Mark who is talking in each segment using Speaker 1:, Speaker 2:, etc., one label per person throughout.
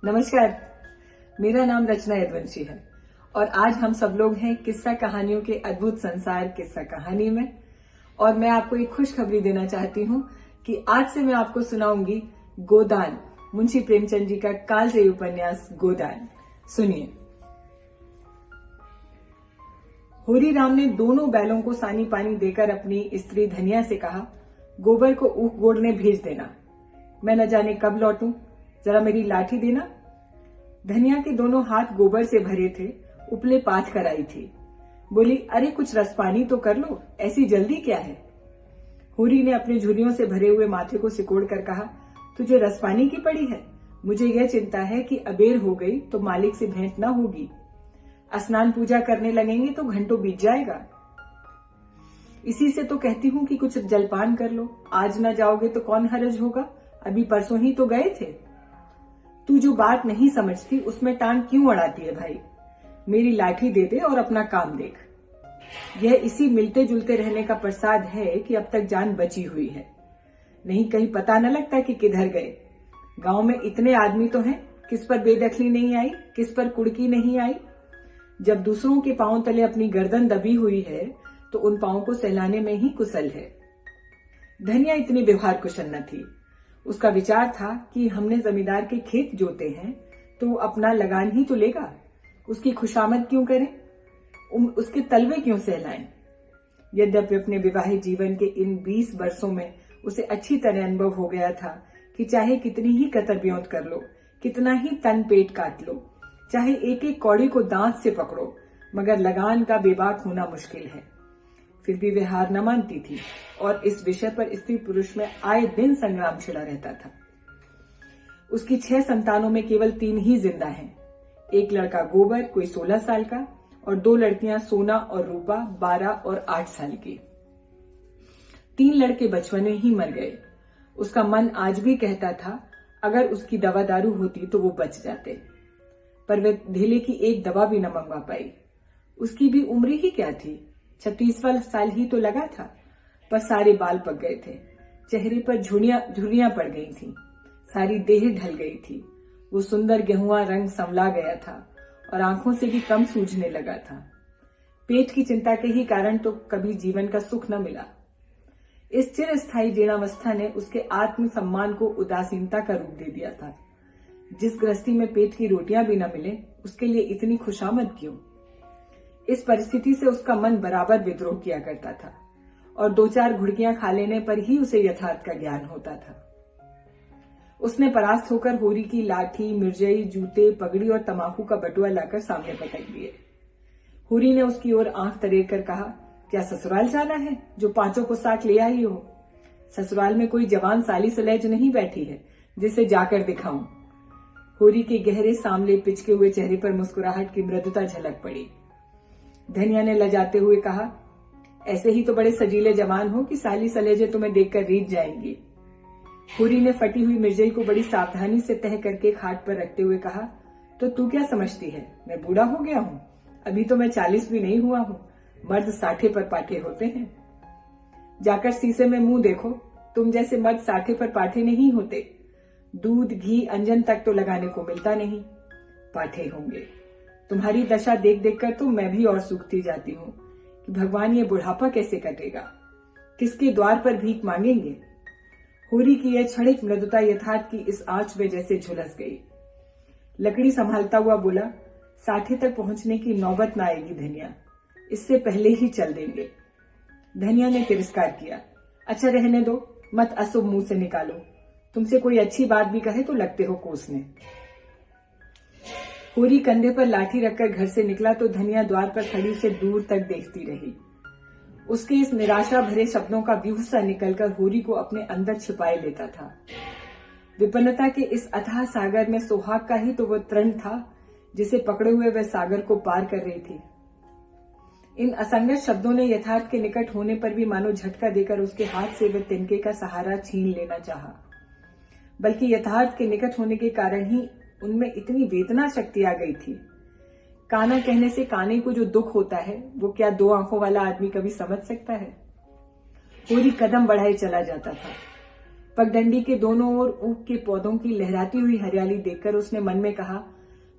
Speaker 1: नमस्कार, मेरा नाम रचना यदुवंशी है और आज हम सब लोग हैं किस्सा कहानियों के अद्भुत संसार किस्सा कहानी में। और मैं आपको एक खुशखबरी देना चाहती हूँ कि आज से मैं आपको सुनाऊंगी गोदान, मुंशी प्रेमचंद जी का कालजयी उपन्यास गोदान। सुनिए। होरी राम ने दोनों बैलों को सानी पानी देकर अपनी स्त्री धनिया से कहा, गोबर को ऊख गोड़ने भेज देना, मैं न जाने कब लौटूं, जरा मेरी लाठी देना। धनिया के दोनों हाथ गोबर से भरे थे, उपले पाथ कराई थी। बोली, अरे कुछ रसपानी तो कर लो, ऐसी जल्दी क्या है। होरी ने अपने झुर्रियों से भरे हुए माथे को सिकोड़ कर कहा, तुझे रसपानी की पड़ी है? मुझे यह चिंता है कि अबेर हो गई तो मालिक से भेंट न होगी। स्नान पूजा करने लगेंगे तो घंटों बीत जाएगा। इसी से तो कहती हूँ कि कुछ जलपान कर लो, आज न जाओगे तो कौन हरज होगा, अभी परसों ही तो गए थे। तू जो बात नहीं समझती उसमें टांग क्यों अड़ाती है भाई? मेरी लाठी दे दे और अपना काम देख। यह इसी मिलते जुलते रहने का प्रसाद है कि अब तक जान बची हुई है, नहीं कहीं पता न लगता कि किधर गए। गांव में इतने आदमी तो हैं, किस पर बेदखली नहीं आई, किस पर कुड़की नहीं आई। जब दूसरों के पांव तले अपनी गर्दन दबी हुई है तो उन पांव को सहलाने में ही कुशल है। धनिया इतनी व्यवहार कुशल न थी। उसका विचार था कि हमने जमींदार के खेत जोते हैं तो अपना लगान ही तो लेगा, उसकी खुशामद क्यों करें, उसके तलवे क्यों सहलाएं। यद्यपि अपने विवाहित जीवन के इन 20 वर्षों में उसे अच्छी तरह अनुभव हो गया था कि चाहे कितनी ही कतर ब्योंत कर लो, कितना ही तन पेट काट लो, चाहे एक एक कौड़ी को दांत से पकड़ो, मगर लगान का बेबाक होना मुश्किल है। फिर भी वे हार न मानती थी और इस विषय पर स्त्री पुरुष में आए दिन संग्राम छिड़ा रहता था। उसकी 6 संतानों में केवल 3 ही जिंदा हैं। एक लड़का गोबर कोई 16 साल का और 2 लड़कियां सोना और रूपा 12 और 8 साल की। 3 लड़के बचपन में ही मर गए। उसका मन आज भी कहता था अगर उसकी दवा दारू होती तो वो बच जाते, पर वे ढीले की एक दवा भी न मंगवा पाई। उसकी भी उम्र ही क्या थी, 36वां साल ही तो लगा था, पर सारे बाल पक गए थे, चेहरे पर झुर्रियां पड़ गई थीं, सारी देह ढल गई थी। वो सुंदर गेहुआ रंग संवला गया था और आंखों से भी कम सूझने लगा था। पेट की चिंता के ही कारण तो कभी जीवन का सुख न मिला। इस चिरस्थायी जीर्णावस्था ने उसके आत्म सम्मान को उदासीनता का रूप दे दिया था। जिस गृहस्थी में पेट की रोटियां भी न मिले उसके लिए इतनी खुशामद क्यों। इस परिस्थिति से उसका मन बराबर विद्रोह किया करता था और 2-4 घुड़कियां खा लेने पर ही उसे यथार्थ का ज्ञान होता था। उसने परास्त होकर होरी की लाठी, मिर्जई, जूते, पगड़ी और तमाकू का बटुआ लाकर सामने पटक दिए। होरी ने उसकी ओर आंख तरेर कर कहा, क्या ससुराल जाना है जो 5 को साथ ले आई हो? ससुराल में कोई जवान साली सलेज नहीं बैठी है जिसे जाकर दिखाऊं। होरी के गहरे सांवले पिचके हुए चेहरे पर मुस्कुराहट की मृदुता झलक पड़ी। धनिया ने लजाते हुए कहा, ऐसे ही तो बड़े सजीले जवान हो कि साली सलेजे तुम्हें देखकर रीझ जाएंगी। होरी ने फटी हुई मिर्जई को बड़ी सावधानी से तह करके खाट पर रखते हुए कहा, तो तू क्या समझती है मैं बूढ़ा हो गया हूं? अभी तो मैं 40 भी नहीं हुआ हूं। मर्द 60 पर पाठे होते हैं। जाकर शीशे में मुंह देखो, तुम जैसे मर्द 60 पर पाठे नहीं होते। दूध, घी, अंजन तक तो लगाने को मिलता नहीं, पाठे होंगे। तुम्हारी दशा देख देखकर तो मैं भी और सूखती जाती हूँ कि भगवान ये बुढ़ापा कैसे कटेगा, किसके द्वार पर भीख मांगेंगे। होरी की यह क्षणिक मृदुता यथार्थ की इस आंच में जैसे झुलस गई। लकड़ी संभालता हुआ बोला, 60 तक पहुंचने की नौबत न आएगी धनिया, इससे पहले ही चल देंगे। धनिया ने तिरस्कार किया, अच्छा रहने दो, मत अशुभ मुंह से निकालो, तुमसे कोई अच्छी बात भी कहे तो लगते हो कोसने। होरी कंधे पर लाठी रखकर घर से निकला तो धनिया द्वार पर खड़ी उसे दूर तक देखती रही। उसके इस निराशा भरे शब्दों का व्यूह सा निकलकर होरी को अपने अंदर छिपाए लेता था। विपन्नता के इस अथाह सागर में सुहाग का ही तो वह तृण था जिसे पकड़े हुए वह सागर को पार कर रही थी। इन असंगत शब्दों ने यथार्थ के निकट होने पर भी मानो झटका देकर उसके हाथ से वह तिनके का सहारा छीन लेना चाहा, बल्कि यथार्थ के निकट होने के कारण ही उनमें इतनी वेदना शक्ति आ गई थी। काना कहने से काने को जो दुख होता है वो क्या 2 आंखों वाला आदमी कभी समझ सकता है। होरी कदम बढ़ाए चला जाता था। पगडंडी के दोनों ओर ऊख के पौधों की लहराती हुई हरियाली देखकर उसने मन में कहा,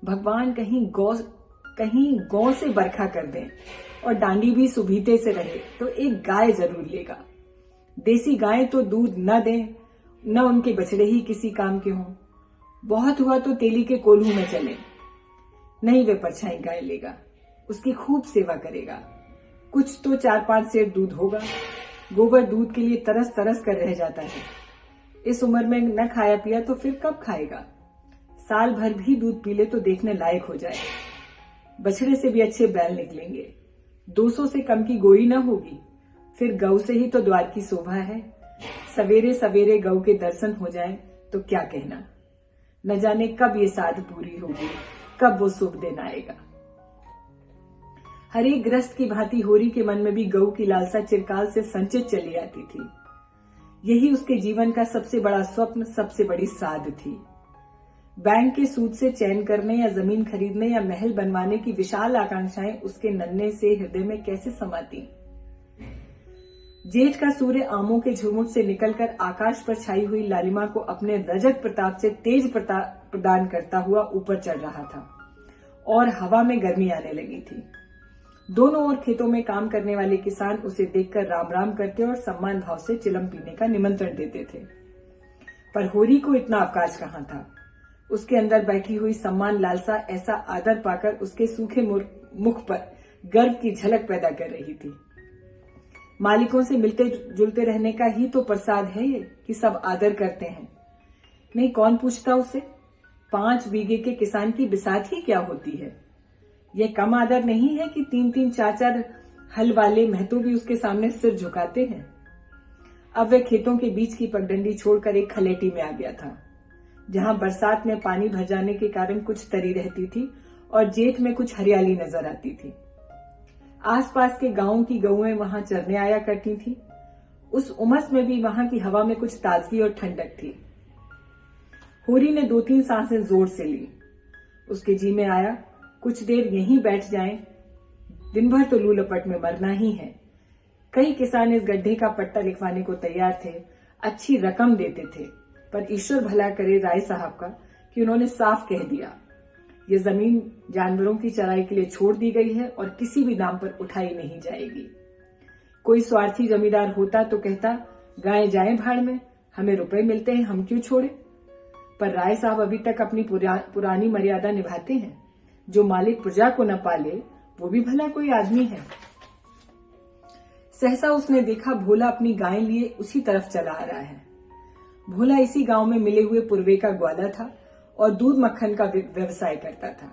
Speaker 1: भगवान कहीं गौ से बरखा कर दें और डांडी भी सुभीते से रहे तो एक गाय जरूर लेगा। देसी गाय तो दूध न दें, न उनके बछड़े ही किसी काम के हों। बहुत हुआ तो तेली के कोल्हू में चले। नहीं वे परछाई गाय लेगा, उसकी खूब सेवा करेगा। कुछ तो 4-5 सेर दूध होगा। गोबर दूध के लिए तरस तरस कर रह जाता है। इस उम्र में न खाया पिया तो फिर कब खाएगा। साल भर भी दूध पी ले तो देखने लायक हो जाए। बछड़े से भी अच्छे बैल निकलेंगे। 200 से कम की गोई न होगी। फिर गौ से ही तो द्वार की शोभा है। सवेरे सवेरे गौ के दर्शन हो जाए तो क्या कहना। न जाने कब ये साध पूरी होगी, कब वो शुभ दिन आएगा। हर एक गृहस्थ की भांति होरी के मन में भी गौ की लालसा चिरकाल से संचित चली आती थी। यही उसके जीवन का सबसे बड़ा स्वप्न, सबसे बड़ी साध थी। बैंक के सूद से चैन करने या जमीन खरीदने या महल बनवाने की विशाल आकांक्षाएं उसके नन्हे से हृदय में कैसे समाती। जेठ का सूर्य आमों के झुरमुट से निकलकर आकाश पर छाई हुई लालिमा को अपने रजत प्रताप से तेज प्रदान करता हुआ ऊपर चढ़ रहा था और हवा में गर्मी आने लगी थी। दोनों ओर खेतों में काम करने वाले किसान उसे देखकर राम राम करते और सम्मान भाव से चिलम पीने का निमंत्रण देते थे। पर होरी को इतना अवकाश कहाँ था। उसके अंदर बैठी हुई सम्मान लालसा ऐसा आदर पाकर उसके सूखे मुख पर गर्व की झलक पैदा कर रही थी। मालिकों से मिलते जुलते रहने का ही तो प्रसाद है ये कि सब आदर करते हैं। नहीं, कौन पूछता उसे। 5 बीघे के किसान की बिसात ही क्या होती है। यह कम आदर नहीं है कि 3-3 4-4 हल वाले महतो भी उसके सामने सिर झुकाते हैं। अब वह खेतों के बीच की पगडंडी छोड़कर एक खलेटी में आ गया था, जहां बरसात में पानी भर जाने के कारण कुछ तरी रहती थी और जेठ में कुछ हरियाली नजर आती थी। आसपास के गांवों की गौएं वहां चरने आया करती थी। उस उमस में भी वहां की हवा में कुछ ताजगी और ठंडक थी। होरी ने 2-3 सांसें जोर से ली। उसके जी में आया, कुछ देर यहीं बैठ जाएं, दिन भर तो लू लपट में मरना ही है। कई किसान इस गड्ढे का पट्टा लिखवाने को तैयार थे, अच्छी रकम देते थे, पर ईश्वर भला करे राय साहब का कि उन्होंने साफ कह दिया, ये जमीन जानवरों की चराई के लिए छोड़ दी गई है और किसी भी नाम पर उठाई नहीं जाएगी। कोई स्वार्थी जमींदार होता तो कहता, गाय जाए भाड़ में, हमें रुपए मिलते हैं, हम क्यों छोड़े। पर राय साहब अभी तक अपनी पुरानी मर्यादा निभाते हैं। जो मालिक प्रजा को न पाले वो भी भला कोई आदमी है। सहसा उसने देखा भोला अपनी गाय लिए उसी तरफ चला आ रहा है। भोला इसी गांव में मिले हुए पूर्वे का ग्वाला था और दूध मक्खन का व्यवसाय करता था।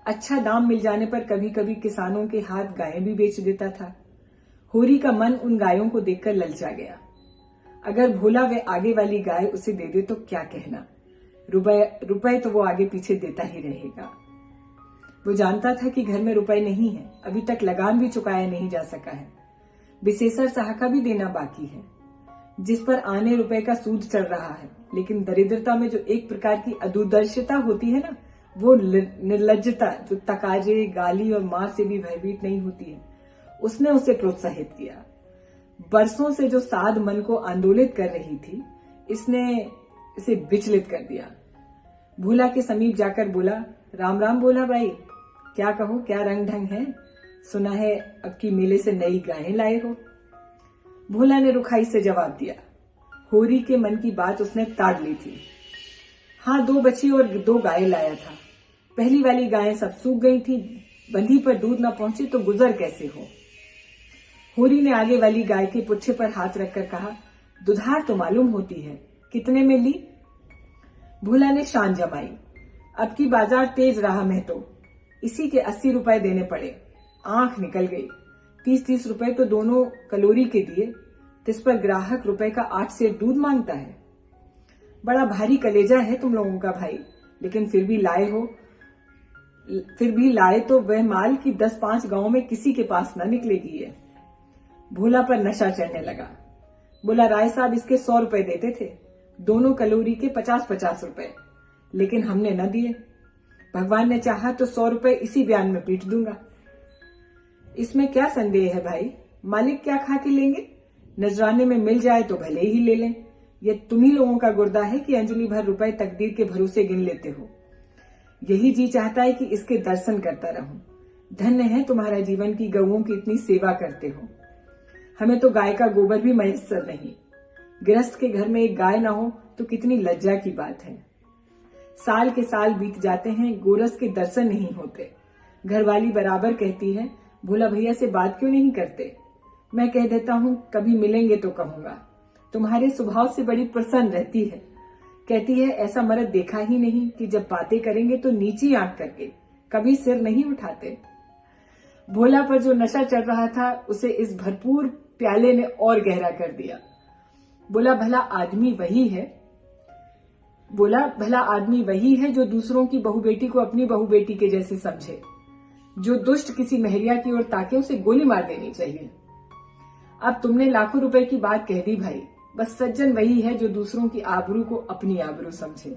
Speaker 1: अच्छा दाम मिल जाने पर कभी कभी किसानों के हाथ गायें भी बेच देता था। होरी का मन उन गायों को देखकर ललचा गया। अगर भोला वे आगे वाली गाय उसे दे दे तो क्या कहना, रुपए तो वो आगे पीछे देता ही रहेगा। वो जानता था कि घर में रुपए नहीं है, अभी तक लगान भी चुकाया नहीं जा सका है, विशेषर सहाका भी देना बाकी है, जिस पर आने रुपए का सूद चढ़ रहा है। लेकिन दरिद्रता में जो एक प्रकार की अदूरदर्शिता होती है ना, वो निर्लज्जता जो तकाजे, गाली और मार से भी भयभीत नहीं होती है, उसने उसे प्रोत्साहित किया। बरसों से जो साध मन को आंदोलित कर रही थी, इसने इसे विचलित कर दिया। भोला के समीप जाकर बोला, राम राम बोला भाई, क्या कहो, क्या रंग ढंग है, सुना है अब की मेले से नई गायें लाए हो। भोला ने रुखाई से जवाब दिया। होरी के मन की बात उसने ताड़ ली थी। हाँ, 2 बच्ची और 2 गायें लाया था। पहली वाली गायें सब सूख गई थी, बंधी पर दूध न पहुंचे तो गुजर कैसे हो। होरी ने आगे वाली गाय के पुच्छे पर हाथ रखकर कहा, दुधार तो मालूम होती है, कितने में ली। भोला ने शान जमाई। अब की बाजार तेज रहा महतो, इसी के 80 रुपए देने पड़े। आंख निकल गई। 30-30 रुपए तो दोनों कलोरी के दिए, जिस पर ग्राहक रुपए का 8 सेर दूध मांगता है। बड़ा भारी कलेजा है तुम लोगों का भाई, लेकिन फिर भी लाए तो वह माल की 10-5 गांव में किसी के पास न निकलेगी है। भोला पर नशा चढ़ने लगा। बोला, राय साहब इसके 100 रुपए देते थे, दोनों कलोरी के 50-50 रुपए, लेकिन हमने न दिए। भगवान ने चाहा तो 100 रुपए इसी बयान में पीट दूंगा। इसमें क्या संदेह है भाई, मालिक क्या खा के लेंगे, नजराने में मिल जाए तो भले ही ले लें, ये तुम्ही लोगों का गुर्दा है कि अंजलि भर रुपए तकदीर के भरोसे गिन लेते हो। यही जी चाहता है कि इसके दर्शन करता रहूं। धन्य है तुम्हारा जीवन की गऊओं की इतनी सेवा करते हो। हमें तो गाय का गोबर भी मयस्सर नहीं। गृहस्थ के घर में एक गाय ना हो तो कितनी लज्जा की बात है। साल के साल बीत जाते हैं, गोरस के दर्शन नहीं होते। घरवाली बराबर कहती है, भोला भैया से बात क्यों नहीं करते। मैं कह देता हूं, कभी मिलेंगे तो कहूंगा। तुम्हारे स्वभाव से बड़ी प्रसन्न रहती है। कहती है, ऐसा मर्द देखा ही नहीं कि जब बातें करेंगे तो नीची आंख करके, कभी सिर नहीं उठाते। भोला पर जो नशा चढ़ रहा था उसे इस भरपूर प्याले ने और गहरा कर दिया। बोला, भला आदमी वही है जो दूसरों की बहू बेटी को अपनी बहू बेटी के जैसे समझे। जो दुष्ट किसी महरिया की ओर ताके उसे गोली मार देनी चाहिए। अब तुमने लाखों रुपए की बात कह दी भाई। बस सज्जन वही है जो दूसरों की आबरू को अपनी आबरू समझे।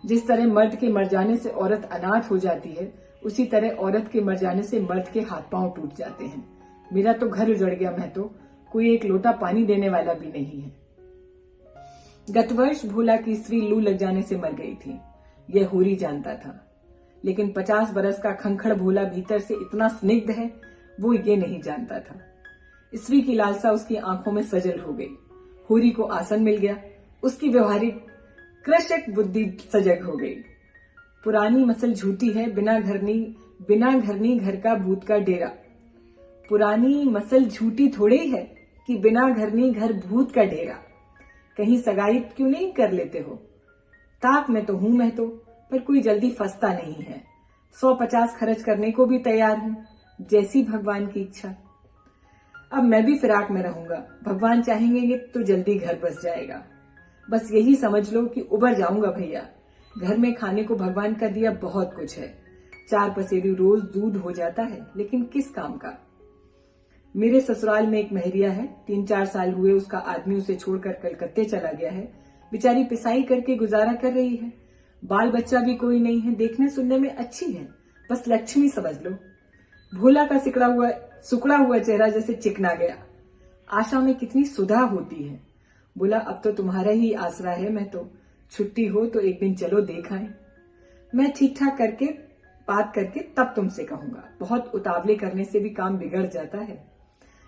Speaker 1: जिस तरह मर्द के मर जाने से औरत अनाथ हो जाती है, उसी तरह औरत के मर जाने से मर्द के हाथ पांव टूट जाते हैं। मेरा तो घर उजड़ गया, मैं तो कोई एक लोटा पानी देने वाला भी नहीं है। गत वर्ष भोला की स्त्री लू लग जाने से मर गई थी, यह होरी जानता था। लेकिन 50 बरस का खंखड़ भोला भीतर से इतना स्निग्ध है, वो ये नहीं जानता था। स्त्री की लालसा उसकी आंखों में सजल हो गई। होरी को आसन मिल गया। उसकी व्यवहारिक कृषक बुद्धि सजग हो गई। पुरानी मसल झूठी है, बिना घरनी घर का भूत का डेरा। पुरानी मसल झूठी थोड़ी है कि बिना घरनी घर भूत का डेरा। कहीं सगाई क्यों नहीं कर लेते हो। ताक में तो हूं मैं तो, पर कोई जल्दी फंसता नहीं है। 150 खर्च करने को भी तैयार हूं, जैसी भगवान की इच्छा। अब मैं भी फिराक में रहूंगा। भगवान चाहेंगे तो जल्दी घर बस जाएगा। बस यही समझ लो कि उबर जाऊंगा भैया। घर में खाने को भगवान का दिया बहुत कुछ है। 4 पसेरी रोज दूध हो जाता है, लेकिन किस काम का। मेरे ससुराल में एक महरिया है, 3-4 साल हुए उसका आदमी उसे छोड़कर कलकत्ते चला गया है। बेचारी पिसाई करके गुजारा कर रही है। बाल बच्चा भी कोई नहीं है, देखने सुनने में अच्छी है, बस लक्ष्मी समझ लो। भोला का सुकड़ा हुआ चेहरा जैसे चिकना गया। आशा में कितनी सुधा होती है। बोला, अब तो तुम्हारा ही आसरा है। मैं तो छुट्टी हो तो एक दिन चलो देख आए। मैं ठीक ठाक करके बात करके तब तुमसे कहूंगा। बहुत उतावले करने से भी काम बिगड़ जाता है।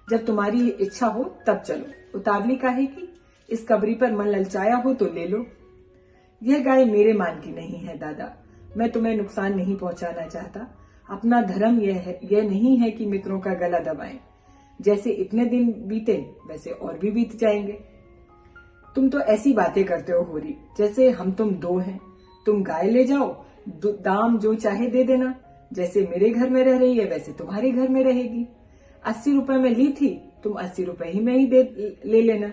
Speaker 1: जब तुम्हारी इच्छा हो तब चलो। उतावली का है कि इस कबरी पर मन ललचाया हो तो ले लो। यह गाय मेरे मान की नहीं है दादा। मैं तुम्हें नुकसान नहीं पहुंचाना चाहता। अपना धर्म यह नहीं है कि मित्रों का गला दबाएं। जैसे इतने दिन बीते वैसे और भी बीत जाएंगे। तुम तो ऐसी बातें करते हो होरी, जैसे हम तुम 2 हैं। तुम गाय ले जाओ, दाम जो चाहे दे देना। जैसे मेरे घर में रह रही है वैसे तुम्हारे घर में रहेगी। 80 रुपए में ली थी, तुम 80 रुपए ही में ही ले लेना।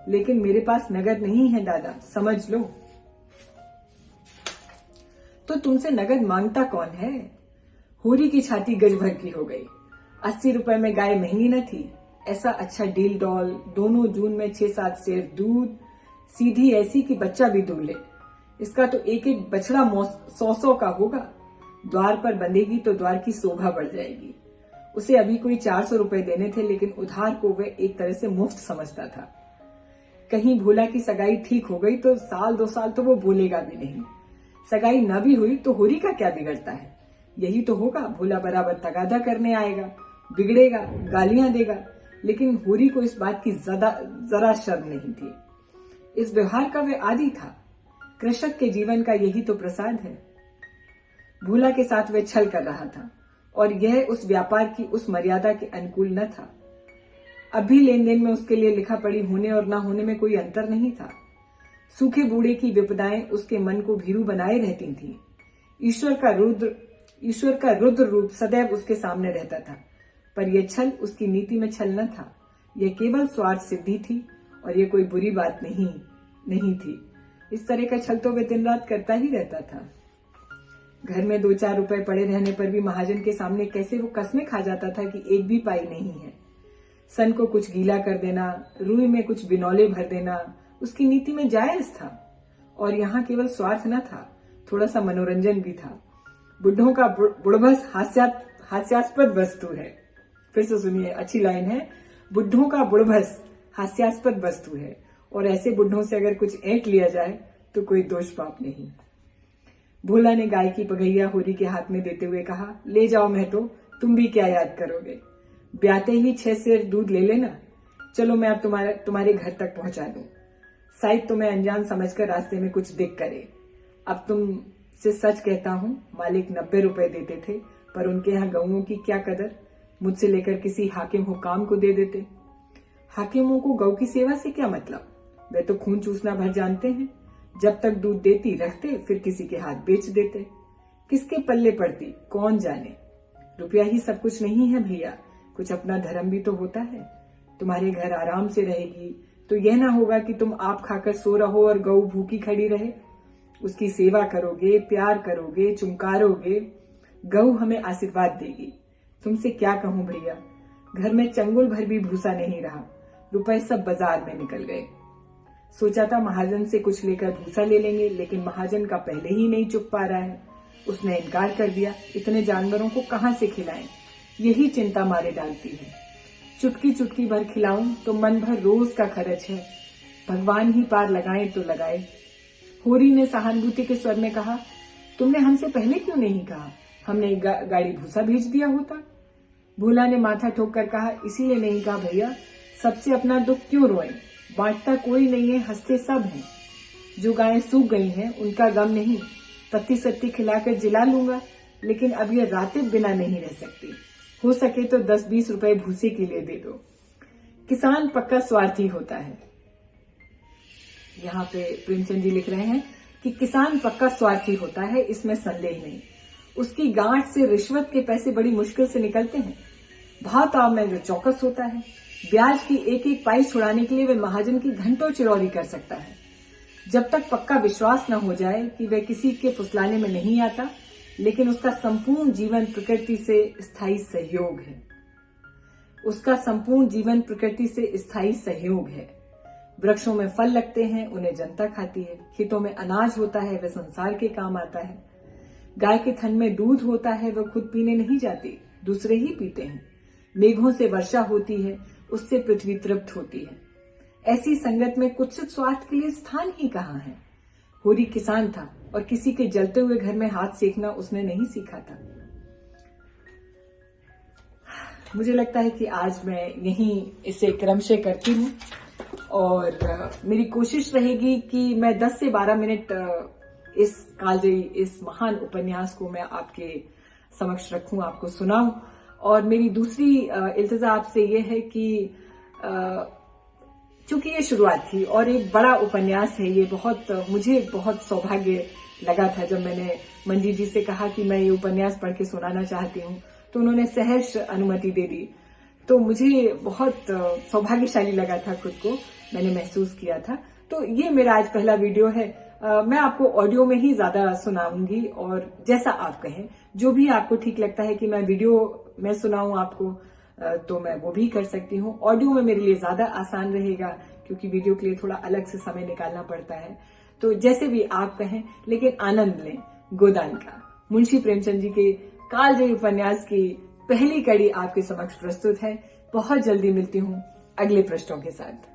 Speaker 1: लेकिन मेरे पास नगद नहीं है दादा, समझ लो। तो तुमसे नगद मांगता कौन है। होरी की छाती गज भर की हो गई। 80 रुपए में गाय महंगी न थी। ऐसा अच्छा डील डॉल, दोनों जून में 6-7 सेर दूध, सीधी ऐसी कि बच्चा भी दूध ले। इसका तो एक एक बछड़ा 100 का होगा। द्वार पर बंधेगी तो द्वार की शोभा बढ़ जाएगी। उसे अभी कोई 400 रुपए देने थे, लेकिन उधार को वह एक तरह से मुफ्त समझता था। कहीं भोला की सगाई ठीक हो गई तो 1-2 साल तो वो बोलेगा भी नहीं। सगाई न भी हुई तो होरी का क्या बिगड़ता है। यही तो होगा, भोला बराबर तगादा करने आएगा, बिगड़ेगा, गालियां देगा। लेकिन होरी को इस बात की जरा शर्म नहीं थी। इस व्यवहार का वह आदी था। कृषक के जीवन का यही तो प्रसाद है। भोला के साथ वह छल कर रहा था और यह उस व्यापार की उस मर्यादा के अनुकूल न था। अभी लेन देन में उसके लिए लिखा पड़ी होने और ना होने में कोई अंतर नहीं था। सूखे बूढ़े की विपदाएं उसके मन को भीरू बनाए रहती थीं। ईश्वर का रुद्र रूप सदैव उसके सामने रहता था। पर यह छल उसकी नीति में छल न था। यह केवल स्वार्थ सिद्धि थी और यह कोई बुरी बात नहीं थी। इस तरह का छल तो वह दिन रात करता ही रहता था। घर में 2-4 रुपए पड़े रहने पर भी महाजन के सामने कैसे वो कस्में खा जाता था कि एक भी पाई नहीं है। सन को कुछ गीला कर देना, रुई में कुछ बिनौले भर देना उसकी नीति में जायज था। और यहाँ केवल स्वार्थ न था, थोड़ा सा मनोरंजन भी था। बुढ़ों का बुढ़भस हास्यास्पद वस्तु है। फिर से सुनिए, अच्छी लाइन है। बुढ़ों का बुढ़भस हास्यास्पद वस्तु है और ऐसे बुढ़ों से अगर कुछ ऐंठ लिया जाए तो कोई दोष पाप नहीं। भोला ने गाय की पगैया होरी के हाथ में देते हुए कहा, ले जाओ महतो, तुम भी क्या याद करोगे, ब्याते ही 6 सेर दूध ले लेना। चलो मैं अब तुम्हारे घर तक पहुंचा दूं। शायद तुम्हें अनजान समझकर रास्ते में कुछ दिख करे। अब तुमसे सच कहता हूं, मालिक 90 रुपए देते थे, पर उनके यहाँ गऊओं की क्या कदर, मुझसे लेकर किसी हाकिम हुकाम को दे देते। हाकिमों को गौ की सेवा से क्या मतलब, वे तो खून चूसना भर जानते हैं। जब तक दूध देती रखते, फिर किसी के हाथ बेच देते। किसके पल्ले पड़ती कौन जाने। रुपया ही सब कुछ नहीं है भैया, कुछ अपना धर्म भी तो होता है। तुम्हारे घर आराम से रहेगी तो यह ना होगा कि तुम आप खाकर सो रहो और गऊ भूखी खड़ी रहे। उसकी सेवा करोगे, प्यार करोगे, चुमकारोगे, गऊ हमें आशीर्वाद देगी। तुमसे क्या कहूं भैया, घर में चंगुल भर भी भूसा नहीं रहा, रुपए सब बाजार में निकल गए। सोचा था महाजन से कुछ लेकर भूसा ले लेंगे, लेकिन महाजन का पहले ही नहीं चुप पा रहा है। उसने इनकार कर दिया। इतने जानवरों को कहां से खिलाएं, यही चिंता मारे डालती है। चुटकी चुटकी भर खिलाऊं तो मन भर रोज का खर्च है, भगवान ही पार लगाए तो लगाए। होरी ने सहानुभूति के स्वर में कहा, तुमने हमसे पहले क्यों नहीं कहा, हमने एक गाड़ी भूसा भेज दिया होता। भोला ने माथा ठोक कर कहा, इसीलिए नहीं कहा भैया, सबसे अपना दुख क्यों रोए, बांटता कोई नहीं है, हंसते सब हैं। जो गायें सूख गई हैं उनका गम नहीं, पत्ती सत्ती खिलाकर जिला लूंगा, लेकिन अब ये रातें बिना नहीं रह सकती। हो सके तो 10-20 रुपए भूसे के लिए दे दो। किसान पक्का स्वार्थी होता है। यहाँ पे प्रेमचंद जी लिख रहे हैं कि किसान पक्का स्वार्थी होता है, इसमें संदेह नहीं। उसकी गांठ से रिश्वत के पैसे बड़ी मुश्किल से निकलते हैं। भाव ताव में जो चौकस होता है, ब्याज की एक एक पाई छुड़ाने के लिए वे महाजन की घंटों चिरौरी कर सकता है। जब तक पक्का विश्वास न हो जाए कि वह किसी के फुसलाने में नहीं आता, लेकिन उसका संपूर्ण जीवन प्रकृति से स्थायी सहयोग है। उसका संपूर्ण जीवन प्रकृति से स्थायी सहयोग है। वृक्षों में फल लगते हैं, उन्हें जनता खाती है। खेतों में अनाज होता है, वह संसार के काम आता है। गाय के थन में दूध होता है, वह खुद पीने नहीं जाती, दूसरे ही पीते हैं। मेघों से वर्षा होती है, उससे पृथ्वी तृप्त होती है। ऐसी संगत में कुत्सित स्वार्थ के लिए स्थान ही कहाँ है। होरी किसान था और किसी के जलते हुए घर में हाथ सेकना उसने नहीं सीखा था। मुझे लगता है कि आज मैं यहीं इसे क्रमशः करती हूँ और मेरी कोशिश रहेगी कि मैं 10 से 12 मिनट इस कालजयी, इस महान उपन्यास को मैं आपके समक्ष रखूं, आपको सुनाऊं। और मेरी दूसरी इल्तिजा आपसे ये है कि चूंकि ये शुरुआत थी और एक बड़ा उपन्यास है, ये मुझे बहुत सौभाग्य लगा था जब मैंने मंजी जी से कहा कि मैं ये उपन्यास पढ़ के सुनाना चाहती हूँ, तो उन्होंने सहर्ष अनुमति दे दी। तो मुझे बहुत सौभाग्यशाली लगा था, खुद को मैंने महसूस किया था। तो ये मेरा आज पहला वीडियो है। मैं आपको ऑडियो में ही ज्यादा सुनाऊंगी और जैसा आप कहें, जो भी आपको ठीक लगता है कि मैं वीडियो में सुनाऊं आपको, तो मैं वो भी कर सकती हूँ। ऑडियो में मेरे लिए ज्यादा आसान रहेगा क्योंकि वीडियो के लिए थोड़ा अलग से समय निकालना पड़ता है। तो जैसे भी आप कहें, लेकिन आनंद लें गोदान का। मुंशी प्रेमचंद जी के कालजयी उपन्यास की पहली कड़ी आपके समक्ष प्रस्तुत है। बहुत जल्दी मिलती हूँ अगले पृष्ठों के साथ।